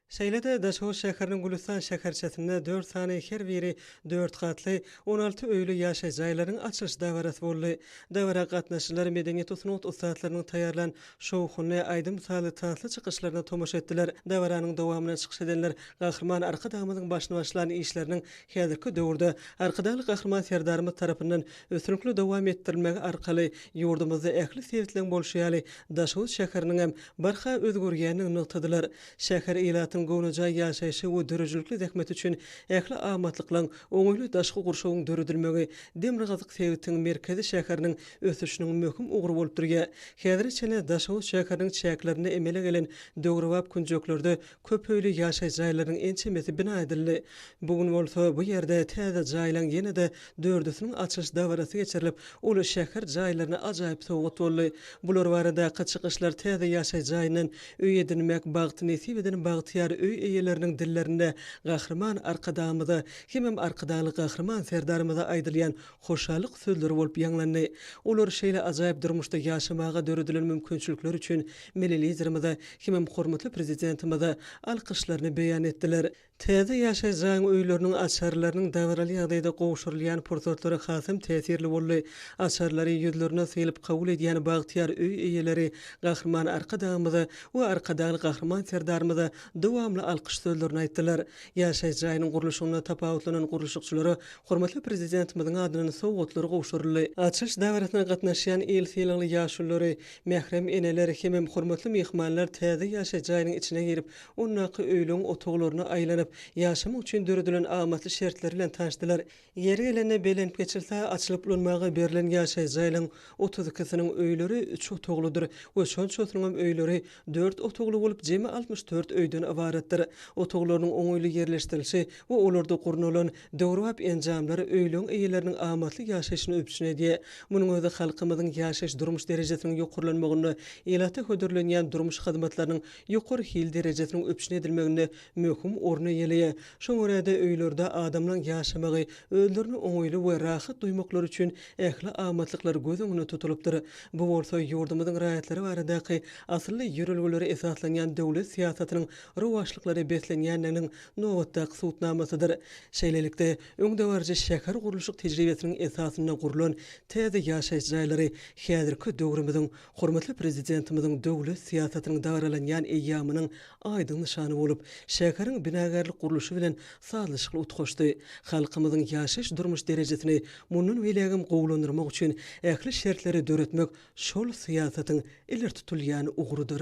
Şeýlede Daşow şäheriniň Gülistan şäherçesinde 4 sany her biri 4 katly 16 öýlü ýaşaý jaýlaryň açylyş dawarasy boldy. Dawara gatnaşyjylar medeniýet usuny ustadlarynyň taýýarlan şowhuny aýdym saly taýsly çykyşlaryna tomaşa etdiler. Dawaranyň dowamyna çykyş edenler gahrman arka damynyň başyna başlanan işleriniň häzirki döwürde arkadaly gahrman serdarymyz tarapyndan ösürükli dowam etdirilmegi arkaly ýurdumyzda ähli sebitleň bolşýaly Daşow şäheriniň hem barha özgürýänini noktadylar. Şäher ýylatyň gownaja ýaşaýşy we dörejlikli zähmet üçin ähli amatlyklaryň oňuýly daşky gurşawyň döredilmegi Demirgazyk sebitiň merkezi şäheriniň ösüşiniň möhüm ugry bolup durýar. Häzir çene Daşow şäheriniň çäklerini emele gelen döwrewap künjeklerde köp öýlü ýaşaý jaýlaryň ençemesi bina edildi. Bugun bolsa bu ýerde täze jaýlaryň ýene-de dördüsiniň açyş dawarasy geçirilip, uly şäher jaýlaryna ajaýyp sowgat boldy. Bular barada çykyşlar täze ýaşaý jaýynyň öý edinmek bagtyny nesip eden bagtyar öý eýeleriniň dillerinde gahrman arkadamyda hemem arkadaly gahrman serdarymyza aýdylýan hoşallyk sözleri bolup ýanglandy. Olar şeýle ajaýyp durmuşda ýaşamaga döredilen mümkinçilikler üçin meliliýerimizde hemem hormatly prezidentimize alkyşlaryny beýan etdiler. Täze ýaşaý jaýyň öýleriniň açarlarynyň dawraly ýagdaýda gowşurulýan pursatlary hasym täsirli boldy. Açarlary ýüzlerine sylip kabul edýän bagtyar öý eýeleri gahrman arkadamyza we arkadaly gahrman serdarymyza dowamly alkyş sözlerini aýtdylar. Ýaşaý jaýynyň gurulşyna tapawutlanan gurulşykçylary hormatly prezidentimiziň adyny sowgatlary gowşurly. Açyş dawrasyna gatnaşýan el seýleňli ýaşulary, mährem eneler hemem hormatly mehmanlar täze ýaşaý jaýynyň içine girip, onnaky öýleň otoglaryna aýlanyp, ýaşamak üçin döredilen amatly şertler bilen tanışdylar. Ýeri gelende belenip geçilse açylyp ulanmagy berilen ýaşaý jaýynyň 32-siniň öýleri 3 otogludyr we şonçosynyň öýleri 4 otoglu bolup jemi 64 öýden ibaretdir. Otoglarynyň oňuýly ýerleşdirilişi we olarda gurulan döwrewap enjamlary öýleň eýeleriniň amatly ýaşaýyşyny öpüşine diýe. Munyň özü halkymyzyň ýaşaýyş durmuş derejesiniň ýokurlanmagyny, ýylata hödürlenýän durmuş hyzmatlarynyň ýokary hil derejesiniň öpüşine edilmegine möhüm orny ýelýär. Şoň görede öýlerde adamlaryň ýaşamagy, özlerini oňuýly we rahat duýmaklary üçin ähli amatlyklar göz öňüne tutulupdyr. Bu bolsa ýurdumyzyň raýatlary baradaky asly ýörelgeleri esaslanýan döwlet siýasatynyň rowaşlyklary beslenýänliginiň nowatdaky suwtnamasydyr. Şeýlelikde öňdewarjy şäher gurulşyk tejribesiniň esasyna gurulan täze ýaşaýyş jaýlary häzirki döwrümizin hormatly prezidentimiziň döwlet siýasatynyň dagaralanýan eýýamynyň aýdyň nyşany bolup, şäheriň binagarlyk gurulşy bilen sazlaşykly utgaşdy. Halkymyzyň ýaşaýyş durmuş derejesini munun welagym gowlandyrmak üçin ähli şertleri döretmek şol siýasatyň iler tutulýan ugrudyr.